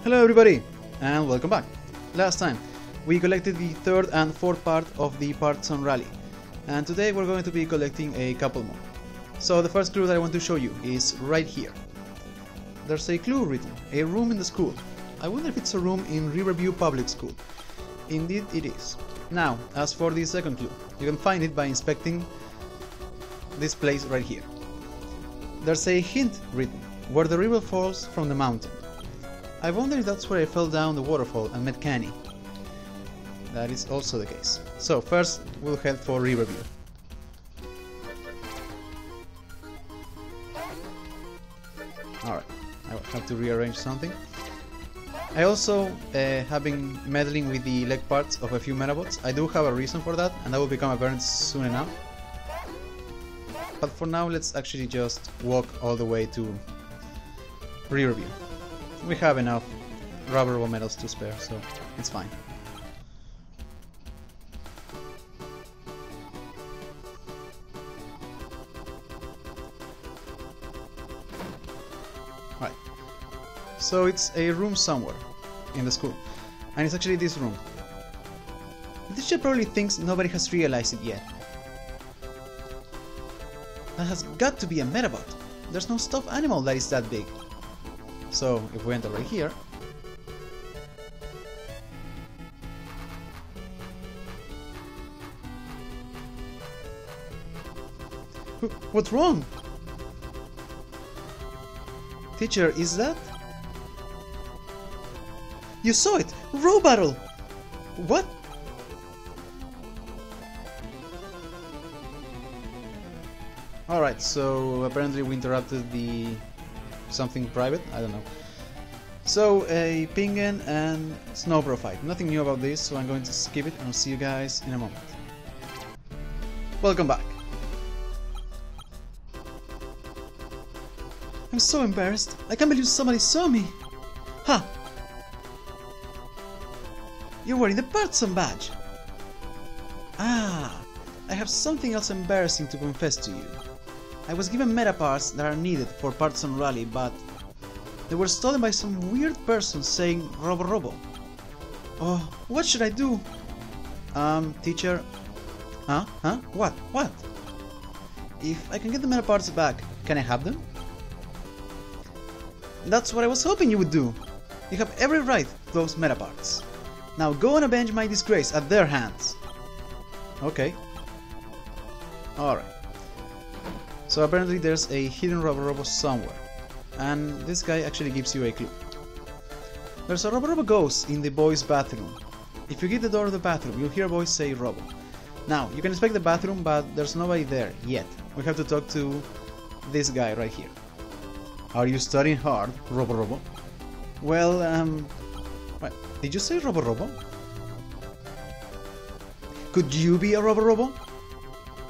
Hello everybody, and welcome back. Last time, we collected the third and fourth part of the Parts on Rally, and today we're going to be collecting a couple more. So the first clue that I want to show you is right here. There's a clue written, a room in the school. I wonder if it's a room in Riverview Public School. Indeed it is. Now, as for the second clue, you can find it by inspecting this place right here. There's a hint written, where the river falls from the mountain. I wonder if that's where I fell down the waterfall and met Canny. That is also the case. So first we'll head for Riverview. Alright, I will have to rearrange something. I also have been meddling with the leg parts of a few Medabots. I do have a reason for that, and that will become apparent soon enough. But for now, let's actually just walk all the way to Riverview. We have enough rubber or medals to spare, so it's fine. Right. So it's a room somewhere in the school, and it's actually this room. The teacher probably thinks nobody has realized it yet. That has got to be a Medabot. There's no stuffed animal that is that big. So if we enter right here, what's wrong? Teacher, is that? You saw it! Row battle! What? Alright, so apparently we interrupted the something private, I don't know. So a Pingen and Snowbro fight. Nothing new about this, so I'm going to skip it and I'll see you guys in a moment. Welcome back. I'm so embarrassed. I can't believe somebody saw me. Ha! You're wearing the Partson badge. Ah, I have something else embarrassing to confess to you. I was given meta parts that are needed for Parts on Rally, but they were stolen by some weird person saying Robo Robo. Oh, what should I do? Teacher... Huh? What? What? If I can get the meta parts back, can I have them? That's what I was hoping you would do. You have every right to those meta parts. Now go and avenge my disgrace at their hands. Okay. Alright. So apparently there's a hidden Robo somewhere, and this guy actually gives you a clue. There's a Robo ghost in the boys' bathroom. If you get the door of the bathroom, you'll hear a voice say Robo. Now, you can inspect the bathroom, but there's nobody there yet. We have to talk to this guy right here. Are you studying hard, Robo? Well, what? Did you say Robo? Could you be a Robo?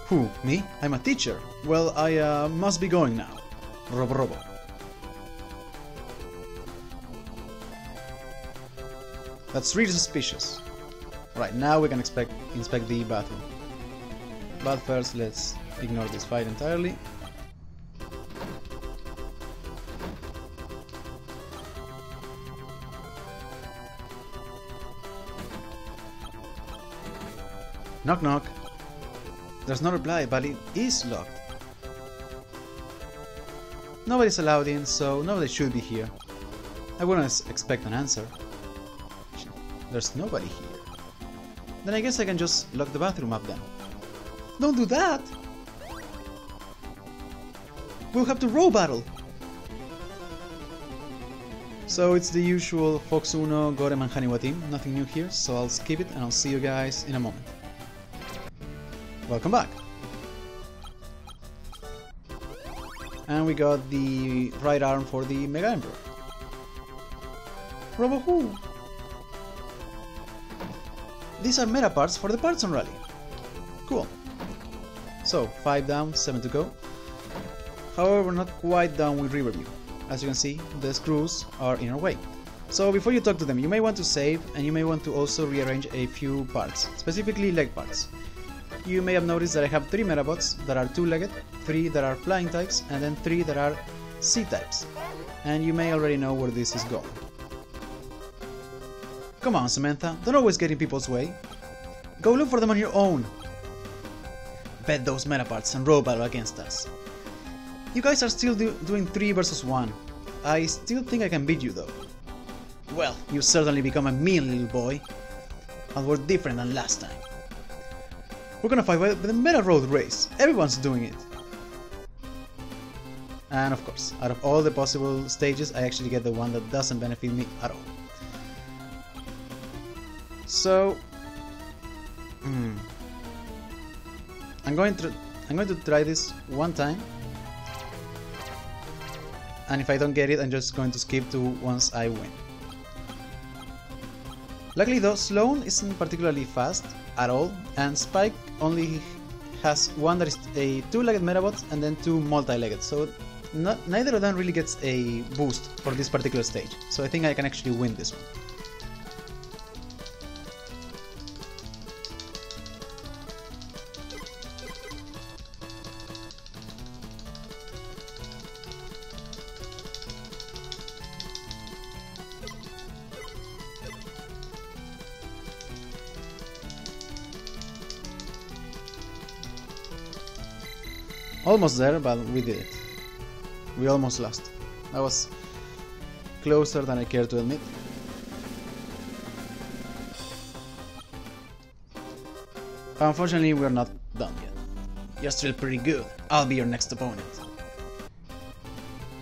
Who, me? I'm a teacher. Well, I must be going now. Robo. That's really suspicious. Right, now we can inspect the bathroom. But first, let's ignore this fight entirely. Knock knock. There's no reply, but it is locked. Nobody's allowed in, so nobody should be here. I wouldn't expect an answer. There's nobody here. Then I guess I can just lock the bathroom up then. Don't do that! We'll have to row battle! So it's the usual Fox Uno, Gorem and Haniwa team. Nothing new here, so I'll skip it and I'll see you guys in a moment. Welcome back! And we got the right arm for the Mega Emperor. Robo who? These are meta parts for the Parts on Rally. Cool. So, 5 down, 7 to go. However, we're not quite done with Riverview. As you can see, the screws are in our way. So before you talk to them, you may want to save, and you may want to also rearrange a few parts, specifically leg parts. You may have noticed that I have 3 Medabots that are 2-legged, 3 that are flying types, and then 3 that are sea types. And you may already know where this is going. Come on, Samantha, don't always get in people's way. Go look for them on your own. Bet those Medabots and roll battle against us. You guys are still doing 3 versus 1. I still think I can beat you though. Well, you certainly become a mean little boy. And we're different than last time. We're gonna fight with the Meta Road race. Everyone's doing it. And of course, out of all the possible stages, I actually get the one that doesn't benefit me at all. So, I'm going to try this one time, and if I don't get it, I'm just going to skip to once I win. Luckily though, Sloan isn't particularly fast at all, and Spike only has one that is a 2-legged Metabot and then 2 multi-legged, so neither of them really gets a boost for this particular stage, so I think I can actually win this one. Almost there, but we did it. We almost lost. That was closer than I care to admit. Unfortunately, we're not done yet. You're still pretty good. I'll be your next opponent.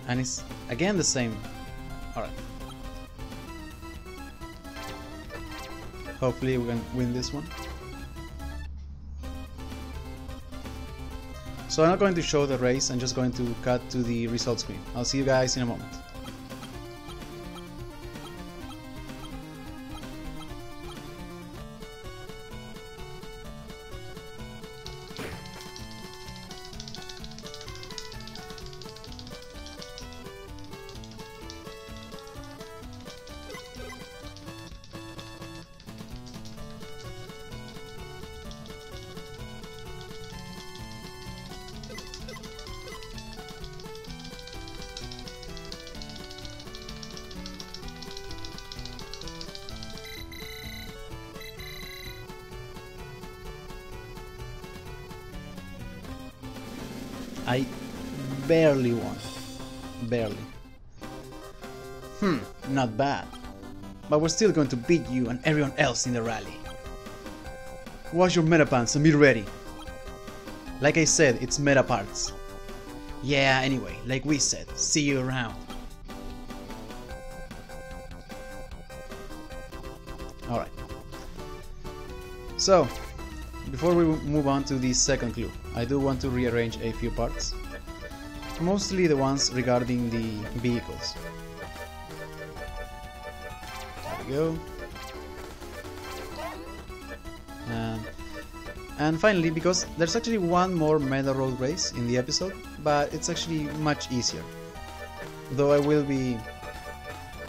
And it's again the same. Alright. Hopefully we can win this one. So I'm not going to show the race, I'm just going to cut to the result screen. I'll see you guys in a moment. I barely won. Barely. Not bad. But we're still going to beat you and everyone else in the rally. Wash your meta pants and be ready. Like I said, it's meta parts. Yeah, anyway, like we said, see you around. Alright. So, before we move on to the second clue, I do want to rearrange a few parts. Mostly the ones regarding the vehicles. There we go. And finally, because there's actually one more Meta Road race in the episode, but it's actually much easier. Though I will be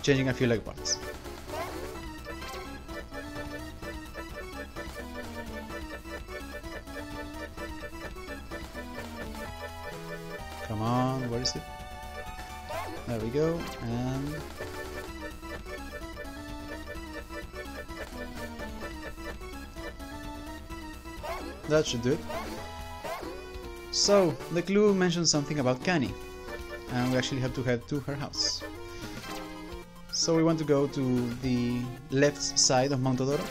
changing a few leg parts. Come on, where is it? There we go, and that should do it. So, the clue mentions something about Canny, and we actually have to head to her house. So we want to go to the left side of Mount Odoro.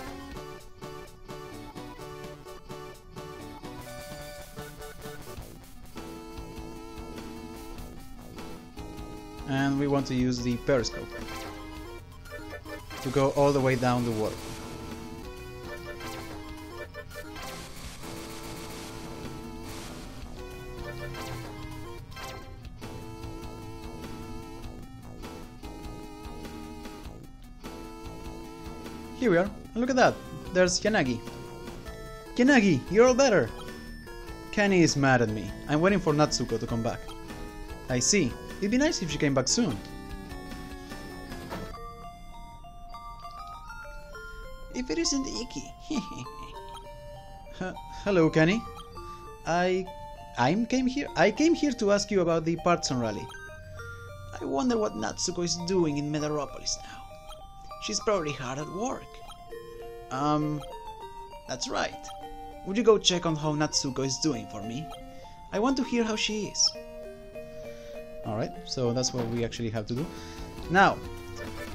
And we want to use the periscope to go all the way down the water. Here we are, and look at that, there's Yanagi. Yanagi, you're all better! Kenny is mad at me. I'm waiting for Natsuko to come back. I see. It'd be nice if she came back soon. If it isn't Iki. Hello, Kenny. I came here to ask you about the Partson rally. I wonder what Natsuko is doing in Medaropolis now. She's probably hard at work. That's right. Would you go check on how Natsuko is doing for me? I want to hear how she is. Alright, so that's what we actually have to do. Now,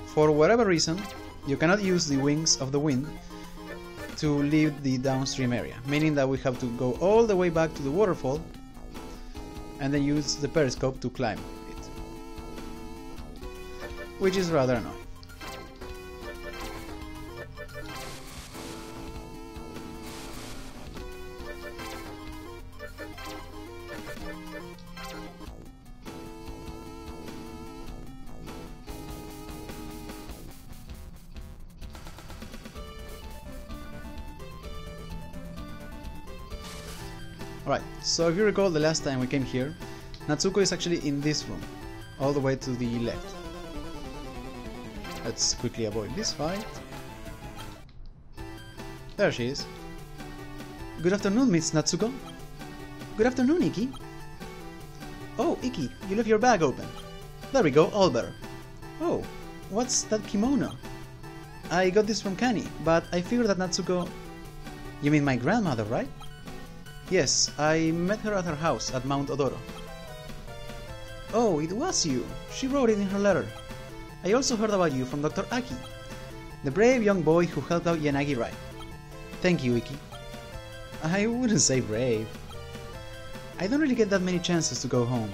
for whatever reason, you cannot use the wings of the wind to leave the downstream area, meaning that we have to go all the way back to the waterfall and then use the periscope to climb it, which is rather annoying. Alright, so if you recall the last time we came here, Natsuko is actually in this room, all the way to the left. Let's quickly avoid this fight. There she is. Good afternoon, Miss Natsuko. Good afternoon, Iki. Oh, Iki, you left your bag open. There we go, all better. Oh, what's that kimono? I got this from Kani, but I figured that Natsuko... You mean my grandmother, right? Yes, I met her at her house at Mount Odoro. Oh, it was you. She wrote it in her letter. I also heard about you from Dr. Aki, the brave young boy who helped out Yanagi Rai. Thank you, Iki. I wouldn't say brave. I don't really get that many chances to go home.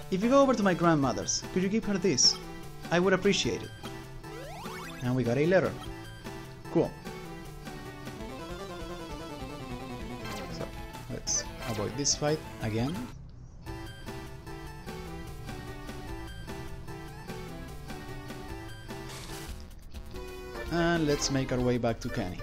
If you go over to my grandmother's, could you give her this? I would appreciate it. And we got a letter. Cool. So, let's avoid this fight again. And let's make our way back to Kani.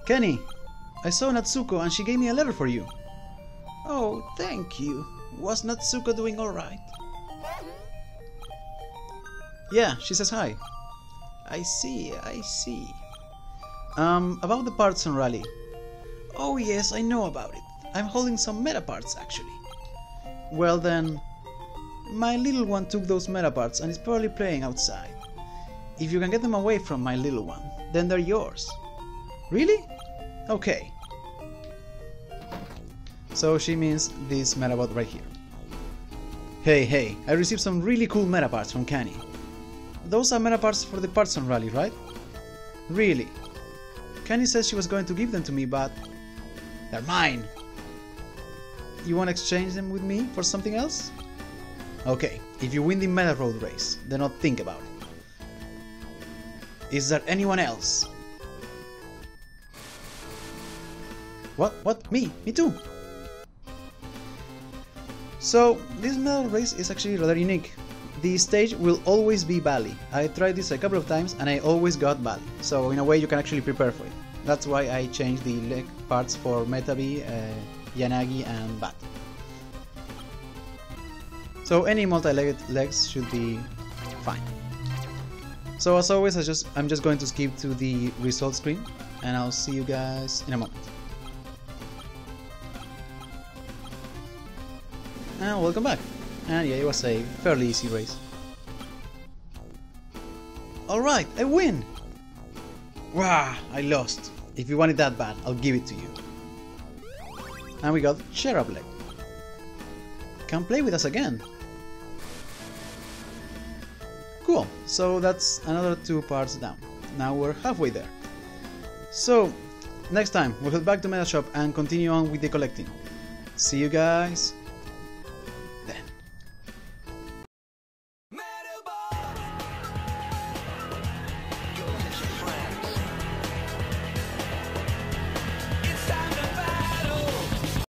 Kenny, I saw Natsuko and she gave me a letter for you. Oh, thank you. Was Natsuko doing alright? Yeah, she says hi. I see. About the parts on Rally. Oh yes, I know about it. I'm holding some meta parts actually. Well then, my little one took those meta parts and is probably playing outside. If you can get them away from my little one, then they're yours. Really? Okay. So she means this Metabot right here. Hey, I received some really cool meta parts from Kani. Those are meta parts for the parts on Rally, right? Really? Kani says she was going to give them to me, but they're mine. You want to exchange them with me for something else? Okay, if you win the Meta Road race, then I'll think about it. Is there anyone else? What? Me too! So, this medal race is actually rather unique. The stage will always be Bali. I tried this a couple of times and I always got Bali. So in a way you can actually prepare for it. That's why I changed the leg parts for Metabee, Yanagi and Bat. So any multi-legged legs should be fine. So as always I'm just going to skip to the result screen and I'll see you guys in a moment. And welcome back. And yeah, it was a fairly easy race. Alright, I win! Wow, I lost. If you want it that bad, I'll give it to you. And we got Cherub Leg. Come play with us again. Cool, so that's another 2 parts down. Now we're halfway there. So, next time we'll head back to Metashop and continue on with the collecting. See you guys